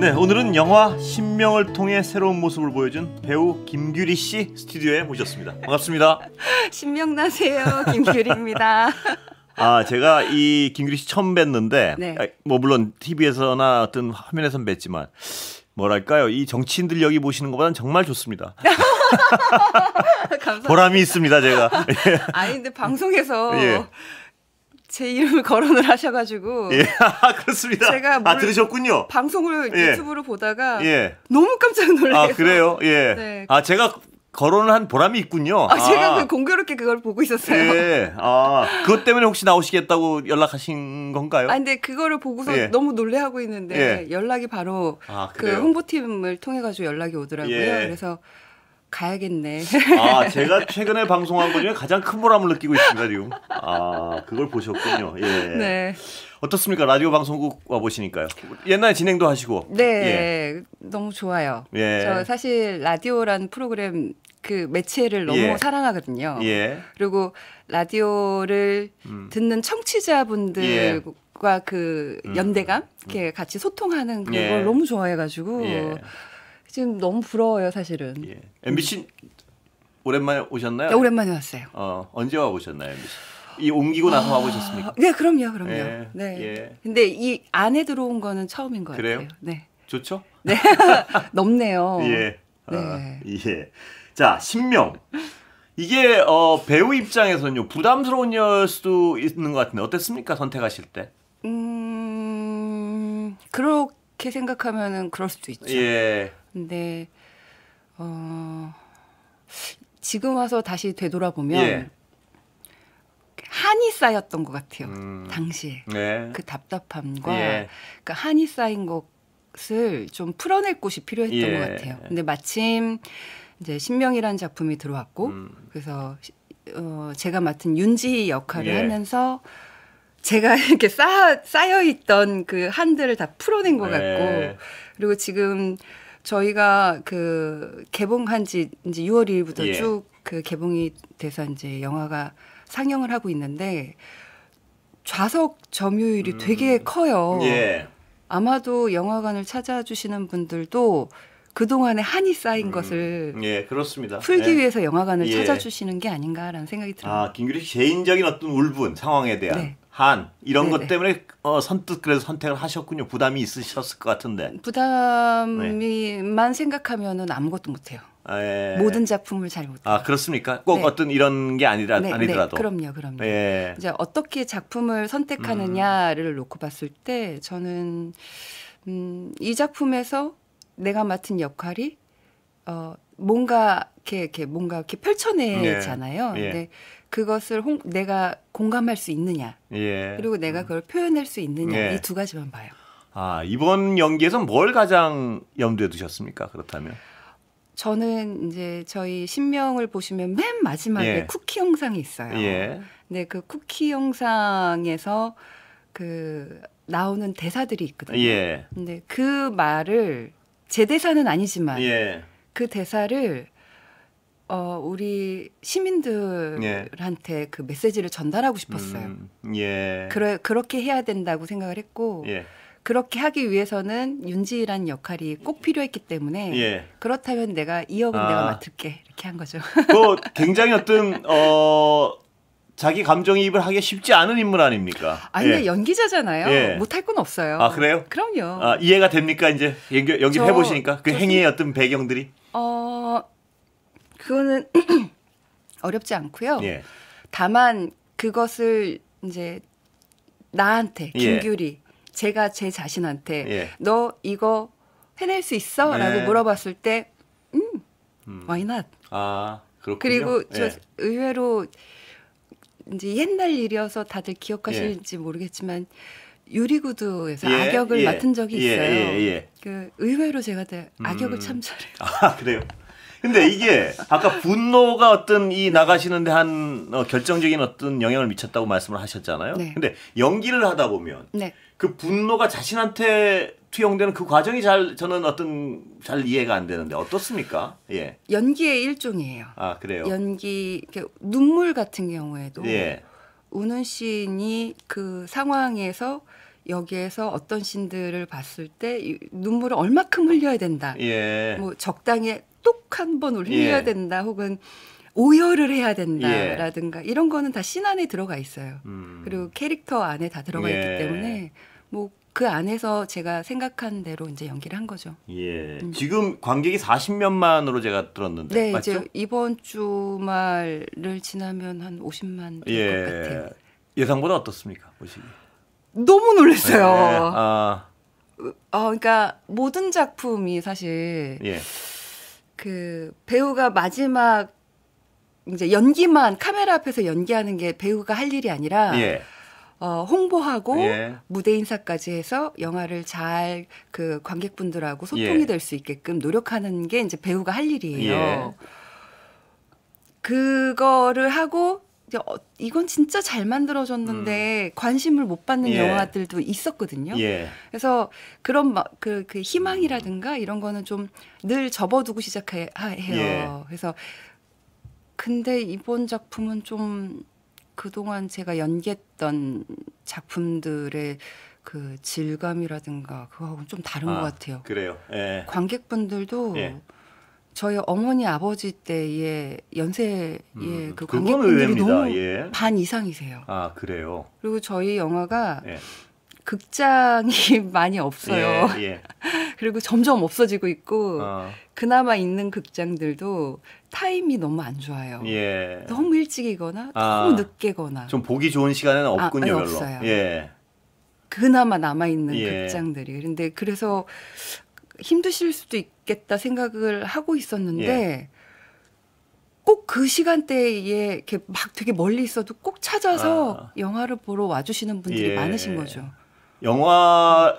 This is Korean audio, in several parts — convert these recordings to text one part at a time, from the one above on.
네, 오늘은 영화 신명을 통해 새로운 모습을 보여준 배우 김규리 씨 스튜디오에 모셨습니다. 반갑습니다. 신명나세요, 김규리입니다. 아, 제가 이 김규리 씨 처음 뵀는데, 네. 뭐 물론 TV에서나 어떤 화면에선 뵀지만 뭐랄까요, 이 정치인들 여기 보시는 것보다는 정말 좋습니다. 감사합니다. 보람이 있습니다, 제가. 아니 근데 방송에서 예. 제 이름을 거론을 하셔가지고 예, 그렇습니다. 제가 들으셨군요. 방송을 예. 유튜브로 보다가 예. 너무 깜짝 놀라서. 아, 그래요? 예. 네. 아, 제가 거론을 한 보람이 있군요. 제가 공교롭게 그걸 보고 있었어요. 예. 그것 때문에 혹시 나오시겠다고 연락하신 건가요? 근데 그거를 보고서 예. 너무 놀래하고 있는데 예. 연락이 바로 그 그래요? 홍보팀을 통해 가지고 연락이 오더라고요. 예. 그래서 가야겠네. 제가 최근에 방송한 것 중에 가장 큰 보람을 느끼고 있습니다, 지금. 그걸 보셨군요. 예. 네. 어떻습니까? 라디오 방송국 와보시니까요. 옛날에 진행도 하시고. 네. 예. 너무 좋아요. 예. 저 사실 라디오라는 프로그램 그 매체를 너무 예. 사랑하거든요. 예. 그리고 라디오를 듣는 청취자분들과 그 연대감, 이렇게 같이 소통하는 그걸 예. 너무 좋아해가지고 예. 지금 너무 부러워요, 사실은. 예. MBC 오랜만에 오셨나요? 네, 오랜만에 왔어요. 언제 와보셨나요, MBC? 이 옮기고 나서 와보셨습니까? 네, 그럼요. 예. 네. 예. 근데 이 안에 들어온 거는 처음인 것 그래요? 같아요. 네. 좋죠? 네. 넓네요. 예. 네. 예. 자, 신명. 이게 배우 입장에서는요, 부담스러운 수도 있는 것 같은데 어땠습니까? 선택하실 때? 그렇게 생각하면은 그럴 수도 있죠. 예. 근데 지금 와서 다시 되돌아보면 예. 한이 쌓였던 것 같아요. 당시에 네. 그 답답함과 예. 그 한이 쌓인 것을 좀 풀어낼 곳이 필요했던 예. 것 같아요. 근데 마침 이제 신명이라는 작품이 들어왔고 그래서 제가 맡은 윤지 역할을 예. 하면서 제가 이렇게 쌓여있던 그 한들을 다 풀어낸 것 같고 예. 그리고 지금 저희가 그 개봉한 지 이제 6월 2일부터 예. 쭉 그 개봉이 돼서 이제 영화가 상영을 하고 있는데 좌석 점유율이 되게 커요. 예. 아마도 영화관을 찾아주시는 분들도 그동안에 한이 쌓인 것을 예, 그렇습니다. 풀기 예. 위해서 영화관을 예. 찾아주시는 게 아닌가라는 생각이 들어요. 김규리 씨 개인적인 어떤 울분, 상황에 대한 네. 한 이런 네네. 것 때문에 선뜻 그래서 선택을 하셨군요. 부담이 있으셨을 것 같은데. 부담이만 생각하면은 아무것도 못해요. 예. 모든 작품을 잘 못해요. 그렇습니까? 꼭 네. 어떤 이런 게 아니더라도. 그럼요. 예. 이제 어떻게 작품을 선택하느냐를 놓고 봤을 때 저는 이 작품에서 내가 맡은 역할이 뭔가 이렇게 펼쳐내잖아요. 예. 근데 그것을 내가 공감할 수 있느냐, 예. 그리고 내가 그걸 표현할 수 있느냐 예. 이 두 가지만 봐요. 이번 연기에서 뭘 가장 염두에 두셨습니까? 그렇다면. 저는 이제 저희 신명을 보시면 맨 마지막에 예. 쿠키 영상이 있어요. 예. 근데 그 쿠키 영상에서 그 나오는 대사들이 있거든요. 예. 근데 그 말을 제 대사는 아니지만 예. 그 대사를 우리 시민들한테 그 메시지를 전달하고 싶었어요. 예. 그렇게 해야 된다고 생각을 했고 예. 그렇게 하기 위해서는 윤지라는 역할이 꼭 필요했기 때문에 예. 그렇다면 내가 이 역은 내가 맡을게 이렇게 한 거죠. 굉장히 어떤 자기 감정이입을 하기 쉽지 않은 인물 아닙니까? 근데 연기자잖아요. 예. 못할 건 없어요. 그래요? 그럼요. 이해가 됩니까? 이제 연기를 해보시니까 그 행위의 어떤 배경들이? 그거는 어렵지 않고요. 예. 다만 그것을 이제 나한테 예. 김규리 제가 제 자신한테 예. 너 이거 해낼 수 있어? 네. 라고 물어봤을 때 why not? 그렇군요. 그리고 저 예. 의외로 이제 옛날 일이어서 다들 기억하실지 모르겠지만 유리구두에서 예. 악역을 예. 맡은 적이 예. 있어요. 예. 그 의외로 제가 악역을 참 잘해요. 그래요? 근데 이게 아까 분노가 어떤 이 나가시는데 한 결정적인 어떤 영향을 미쳤다고 말씀을 하셨잖아요. 네. 근데 연기를 하다 보면 네. 그 분노가 자신한테 투영되는 그 과정이 저는 잘 이해가 안 되는데 어떻습니까? 예. 연기의 일종이에요. 그래요? 연기 눈물 같은 경우에도 예. 우는 씬이 그 상황에서 여기에서 어떤 신들을 봤을 때 눈물을 얼마큼 흘려야 된다. 예. 뭐 적당히 똑 한 번 흘려야 예. 된다. 혹은 오열을 해야 예. 된다라든가 이런 거는 다 신 안에 들어가 있어요. 그리고 캐릭터 안에 다 들어가 예. 있기 때문에 뭐 그 안에서 제가 생각한 대로 이제 연기를 한 거죠. 예. 지금 관객이 40몇만으로 제가 들었는데 네, 맞죠? 이제 이번 주말을 지나면 한 50만 될 것 같아요. 예상보다 어떻습니까? 보시기. 너무 놀랐어요. 아, 그러니까 모든 작품이 사실 예. 그 배우가 마지막 이제 연기만 카메라 앞에서 연기하는 게 배우가 할 일이 아니라 예. 홍보하고 예. 무대 인사까지 해서 영화를 잘 그 관객분들하고 소통이 예. 될 수 있게끔 노력하는 게 이제 배우가 할 일이에요. 예. 그거를 하고 이제 이건 진짜 잘 만들어졌는데 관심을 못 받는 예. 영화들도 있었거든요. 예. 그래서 그런 그 희망이라든가 이런 거는 좀 늘 접어두고 시작해요. 예. 그래서 근데 이번 작품은 좀 그동안 제가 연기했던 작품들의 그 질감이라든가 그거하고는 좀 다른 것 같아요. 그래요. 예. 관객분들도 예. 저희 어머니 아버지 때의 연세의 그 그건 관객분들이 의외입니다. 너무 예. 반 이상이세요. 아, 그래요. 그리고 저희 영화가 예. 극장이 많이 없어요. 예. 예. 그리고 점점 없어지고 있고 어. 그나마 있는 극장들도 타임이 너무 안 좋아요. 예. 너무 일찍이거나 아. 너무 늦게거나 좀 보기 좋은 시간에는 없군요, 별로. 없어요. 예. 그나마 남아있는 예. 극장들이. 그런데 그래서 힘드실 수도 있겠다 생각을 하고 있었는데 예. 꼭 그 시간대에 이렇게 막 되게 멀리 있어도 꼭 찾아서 영화를 보러 와주시는 분들이 예. 많으신 거죠. 영화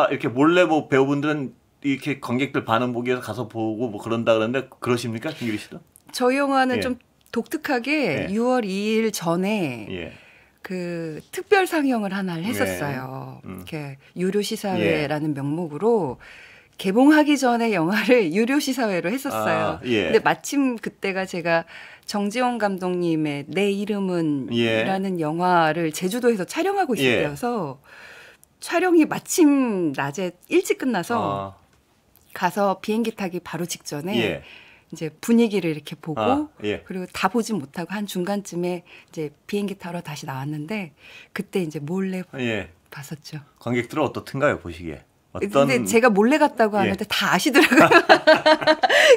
이렇게 몰래 뭐 배우분들은 이렇게 관객들 반응 보기 위해서 가서 보고 뭐 그런다 그러는데 그러십니까, 김규리 씨도? 저희 영화는 예. 좀 독특하게 예. 6월 2일 전에 예. 그 특별 상영을 하나를 했었어요. 이렇게 유료 시사회라는 명목으로 개봉하기 전에 영화를 유료 시사회로 했었어요. 예. 근데 마침 그때가 제가 정지원 감독님의 내 이름은이라는 영화를 제주도에서 촬영하고 있을 예. 때여서 촬영이 마침 낮에 일찍 끝나서 가서 비행기 타기 바로 직전에 예. 이제 분위기를 이렇게 보고 예. 그리고 다 보진 못하고 한 중간쯤에 이제 비행기 타러 다시 나왔는데 그때 이제 몰래 예. 봤었죠. 관객들은 어떻든가요, 보시기에? 근데 제가 몰래 갔다고 하는데 다 아시더라고요.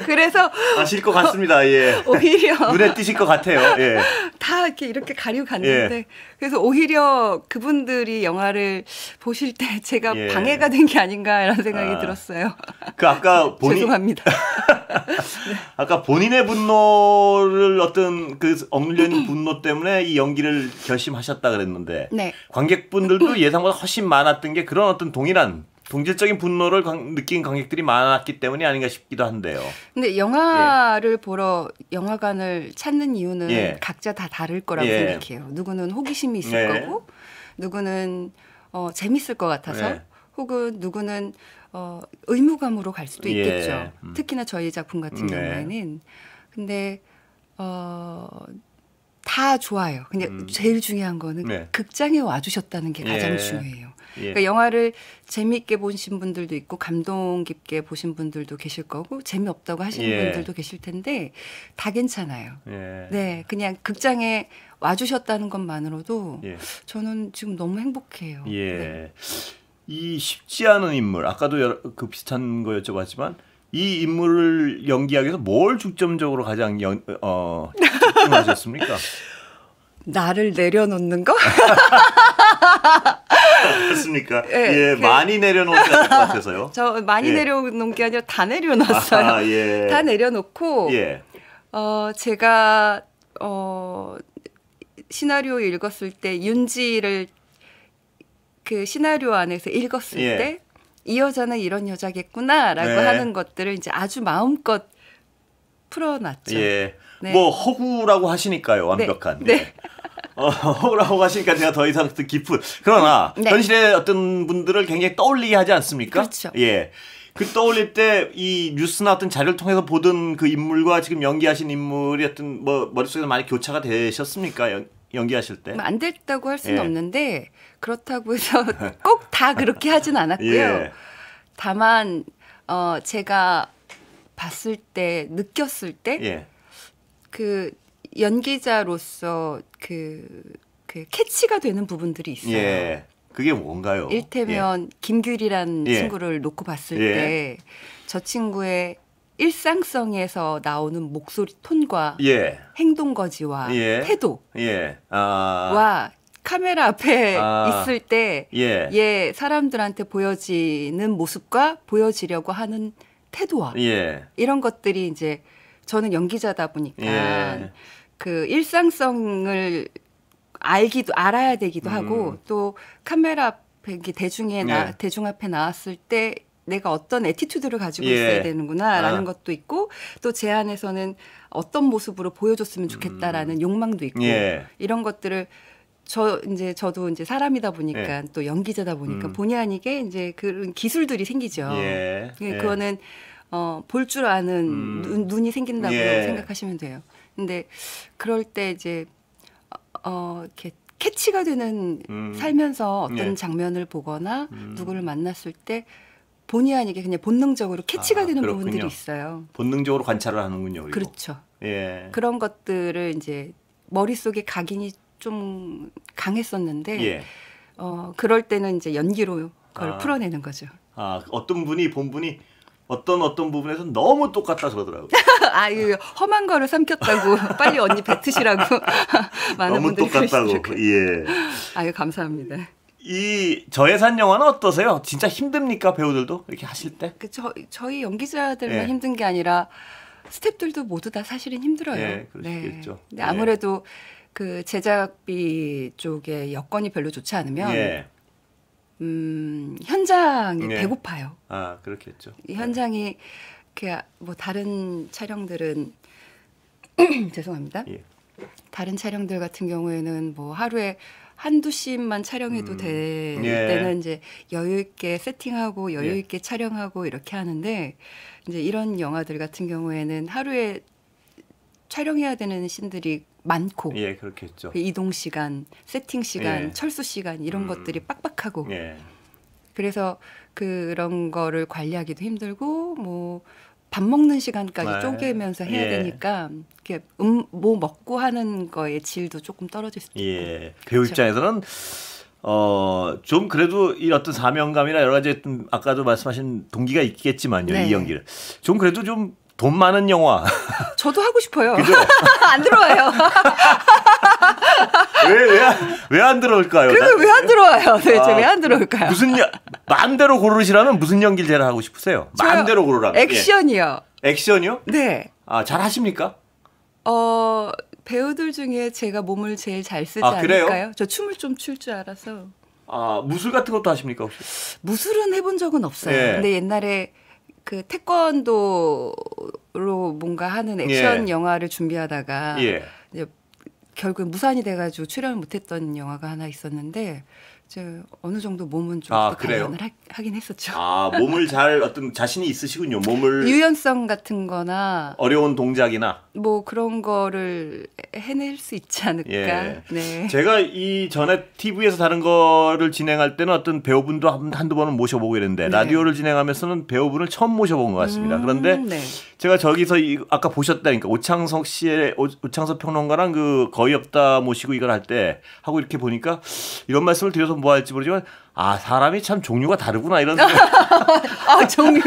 그래서 아실 것 같습니다. 예. 오히려 눈에 띄실 것 같아요. 예. 다 이렇게 가리고 갔는데 그래서 오히려 그분들이 영화를 보실 때 제가 예. 방해가 된 게 아닌가 이런 생각이 들었어요. 그 아까 죄송합니다. 아까 본인의 분노를 어떤 그 억눌려 있는 분노 때문에 이 연기를 결심하셨다 그랬는데 네. 관객분들도 예상보다 훨씬 많았던 게 그런 어떤 동질적인 분노를 느낀 관객들이 많았기 때문이 아닌가 싶기도 한데요. 근데 영화를 보러 영화관을 찾는 이유는 각자 다 다를 거라고 생각해요. 누구는 호기심이 있을 거고, 누구는 재밌을 것 같아서, 혹은 누구는 의무감으로 갈 수도 있겠죠. 특히나 저희 작품 같은 경우에는. 근데 다 좋아요. 근데 제일 중요한 거는 극장에 와주셨다는 게 가장 중요해요. 그러니까 영화를 재미있게 보신 분들도 있고 감동 깊게 보신 분들도 계실 거고 재미없다고 하시는 분들도 계실 텐데 다 괜찮아요. 네, 그냥 극장에 와주셨다는 것만으로도 저는 지금 너무 행복해요. 네. 이 쉽지 않은 인물, 아까도 그 비슷한 거 여쭤봤지만 이 인물을 연기하기 위해서 뭘 중점적으로 가장 집중하셨습니까? 나를 내려놓는 거? 그렇습니까? 예, 많이 내려놓으셔야 될 것 같아서요. 저 많이 내려놓은 게 아니라 다 내려놨어요. 다 내려놓고 제가 시나리오 읽었을 때 윤지를 그 시나리오 안에서 읽었을 때 이 여자는 이런 여자겠구나라고 하는 것들을 이제 아주 마음껏 풀어놨죠. 뭐 허구라고 하시니까요, 완벽한. 허구라고 하시니까 제가 더 이상 깊은. 그러나 현실의 어떤 분들을 굉장히 떠올리게 하지 않습니까? 그렇죠. 그 떠올릴 때 이 뉴스나 어떤 자료를 통해서 보던 그 인물과 지금 연기하신 인물이 어떤 뭐 머릿속에서 많이 교차가 되셨습니까? 연기하실 때? 안 됐다고 할 수는 없는데 그렇다고 해서 꼭 다 그렇게 하진 않았고요. 다만 제가 봤을 때 느꼈을 때 그 연기자로서 그 캐치가 되는 부분들이 있어요. 그게 뭔가요? 일테면 김규리란 친구를 놓고 봤을 때 저 친구의 일상성에서 나오는 목소리 톤과 행동 거지와 태도와 카메라 앞에 있을 때 사람들한테 보여지는 모습과 보여지려고 하는 태도와 이런 것들이 이제 저는 연기자다 보니까 그 일상성을 알아야 되기도 하고 또 카메라 앞에 대중 앞에 나왔을 때 내가 어떤 애티튜드를 가지고 있어야 되는구나라는 것도 있고 또 제 안에서는 어떤 모습으로 보여줬으면 좋겠다라는 욕망도 있고 이런 것들을 저도 이제 사람이다 보니까 또 연기자다 보니까 본의 아니게 이제 그런 기술들이 생기죠. 그거는 볼 줄 아는 눈이 생긴다고 생각하시면 돼요. 근데 그럴 때 이제 이렇게 캐치가 되는 살면서 어떤 장면을 보거나 누구를 만났을 때 본의 아니게 그냥 본능적으로 캐치가 되는 그렇군요. 부분들이 있어요. 본능적으로 관찰을 하는군요. 그리고. 그렇죠. 그런 것들을 이제 머릿속에 각인이 좀 강했었는데 그럴 때는 이제 연기로 그걸 풀어내는 거죠. 어떤 분이 본 분이 어떤 부분에서 너무 똑같다 그러더라고요. 아유 험한 거를 삼켰다고 빨리 언니 뱉으시라고 많은 너무 분들이 똑같다고. 아유 감사합니다. 이 저예산 영화는 어떠세요? 진짜 힘듭니까 배우들도 이렇게 하실 때? 저희 연기자들만 힘든 게 아니라 스태프들도 모두 다 사실은 힘들어요. 그러시겠죠. 근데 아무래도 그 제작비 쪽에 여건이 별로 좋지 않으면 현장이 배고파요. 그렇겠죠. 이 현장이 뭐 다른 촬영들은 죄송합니다. 다른 촬영들 같은 경우에는 뭐 하루에 한두 씬만 촬영해도 될 때는 이제 여유 있게 세팅하고 여유 있게 촬영하고 이렇게 하는데 이제 이런 영화들 같은 경우에는 하루에 촬영해야 되는 씬들이 많고 그렇겠죠. 그 이동 시간, 세팅 시간, 철수 시간 이런 것들이 빡빡하고 그래서 그런 거를 관리하기도 힘들고 뭐 밥 먹는 시간까지 쪼개면서 해야 되니까 이렇게 뭐 먹고 하는 거의 질도 조금 떨어질 수도 있고. 배우 입장에서는 좀 그래도 이 어떤 사명감이나 여러 가지 아까도 말씀하신 동기가 있겠지만요. 이 연기를 좀 그래도 좀 돈 많은 영화. 저도 하고 싶어요. 그죠? 안 들어와요. 왜 안 들어올까요? 그리고 왜 안 들어와요? 도대체 왜 안 들어올까요? 마음대로 고르시라면 무슨 연기를 제일 하고 싶으세요? 마음대로 고르라면. 액션이요. 액션이요? 네. 잘 하십니까? 배우들 중에 제가 몸을 제일 잘 쓰지 그래요? 않을까요? 저 춤을 좀 출 줄 알아서. 무술 같은 것도 하십니까 혹시? 무술은 해본 적은 없어요. 근데 옛날에 그 태권도로 뭔가 하는 액션 영화를 준비하다가 이제 결국 무산이 돼가지고 출연을 못했던 영화가 하나 있었는데 어느 정도 몸은 좀 단련을 하긴 했었죠. 몸을 잘 어떤 자신이 있으시군요. 몸을 유연성 같은 거나 어려운 동작이나 뭐 그런 거를 해낼 수 있지 않을까. 네. 제가 이 전에 TV에서 다른 거를 진행할 때는 어떤 배우분도 한두 번은 모셔보고 이랬는데 라디오를 진행하면서는 배우분을 처음 모셔본 것 같습니다. 그런데 제가 저기서 아까 보셨다니까 오창석 평론가랑 그 거의 없다 모시고 이걸 할 때 하고 이렇게 보니까 이런 말씀을 드려서 뭐 할지 모르지만 사람이 참 종류가 다르구나 이런 종류.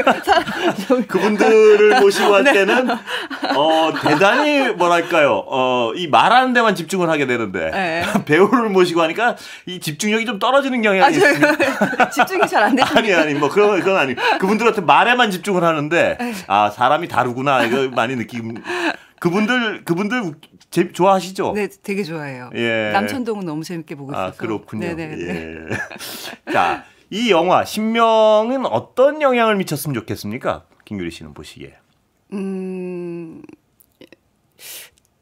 그분들을 모시고 할 때는 대단히 뭐랄까요 이 말하는 데만 집중을 하게 되는데 배우를 모시고 하니까 이 집중력이 좀 떨어지는 경향이 있습니다. 집중이 잘 안 되시니까. 아니 뭐 그건 아니. 그분들한테 말에만 집중을 하는데 사람이 다르구나 이거 많이 느낌. 그분들 좋아하시죠? 네, 되게 좋아해요. 남천동은 너무 재밌게 보고 있어서. 그렇군요. 자, 이 영화 신명은 어떤 영향을 미쳤으면 좋겠습니까? 김규리 씨는 보시기에.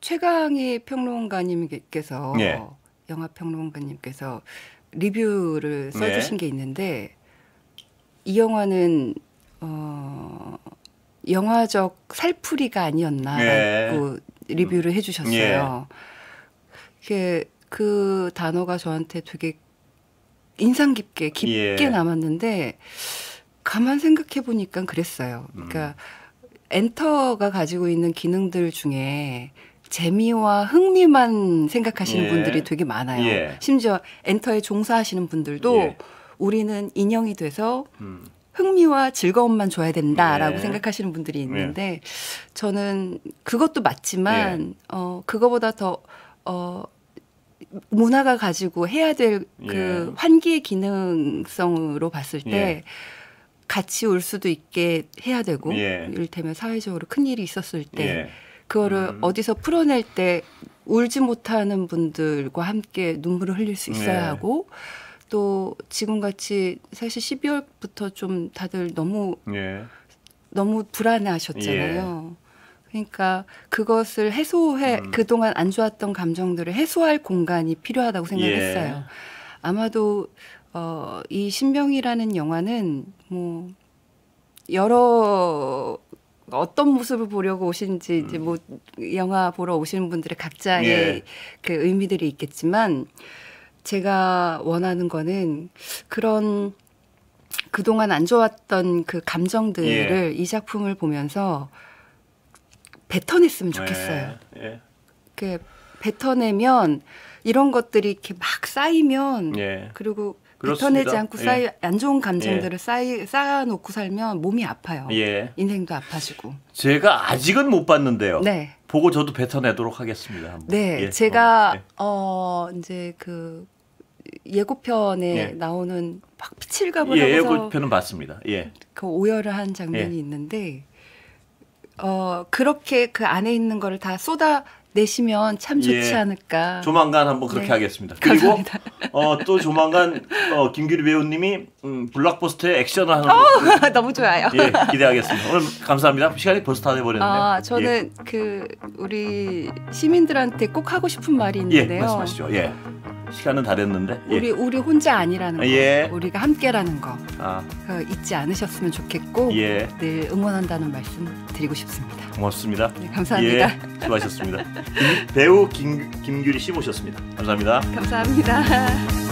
최강희 평론가님께서 영화 평론가님께서 리뷰를 써주신 게 있는데 이 영화는 영화적 살풀이가 아니었나라고 리뷰를 해주셨어요. 그 단어가 저한테 되게 인상 깊게 남았는데 가만 생각해 보니까 그랬어요. 그러니까 엔터가 가지고 있는 기능들 중에 재미와 흥미만 생각하시는 분들이 되게 많아요. 심지어 엔터에 종사하시는 분들도 우리는 인형이 돼서 흥미와 즐거움만 줘야 된다라고 생각하시는 분들이 있는데 저는 그것도 맞지만 그거보다 더 문화가 가지고 해야 될 그 환기의 기능성으로 봤을 때 같이 울 수도 있게 해야 되고 이를테면 사회적으로 큰일이 있었을 때 그거를 어디서 풀어낼 때 울지 못하는 분들과 함께 눈물을 흘릴 수 있어야 하고 또 지금같이 사실 12월부터 좀 다들 너무 불안해하셨잖아요. 그러니까 그것을 그동안 안 좋았던 감정들을 해소할 공간이 필요하다고 생각했어요. 아마도 이 신병이라는 영화는 뭐 여러 어떤 모습을 보려고 오신지 이제 뭐 영화 보러 오시는 분들의 각자의 그 의미들이 있겠지만 제가 원하는 거는 그런 그동안 안 좋았던 그 감정들을 이 작품을 보면서 뱉어냈으면 좋겠어요. 그 뱉어내면 이런 것들이 이렇게 막 쌓이면 그리고 뱉어내지 않고 안 좋은 감정들을 쌓아놓고 살면 몸이 아파요. 인생도 아파지고. 제가 아직은 못 봤는데요. 보고 저도 뱉어내도록 하겠습니다. 한번. 네, 제가 이제 그 예고편에 나오는 막 피칠갑을 하고서 예고편은 봤습니다. 그 오열을 한 장면이 있는데 그렇게 그 안에 있는 거를 다 쏟아내시면 참 좋지 않을까. 조만간 한번 그렇게 하겠습니다. 그리고 또 조만간 김규리 배우님이 블록버스터의 액션을 하는 너무 좋아요. 기대하겠습니다. 오늘 감사합니다. 시간이 벌써 다 돼버렸네요. 저는 그 우리 시민들한테 꼭 하고 싶은 말이 있는데요. 말씀하시죠. 시간은 다 됐는데 우리 혼자 아니라는 거, 우리가 함께라는 거 잊지 않으셨으면 좋겠고 늘 응원한다는 말씀 드리고 싶습니다. 고맙습니다. 감사합니다. 수고하셨습니다. 배우 김규리 씨 모셨습니다. 감사합니다. 감사합니다.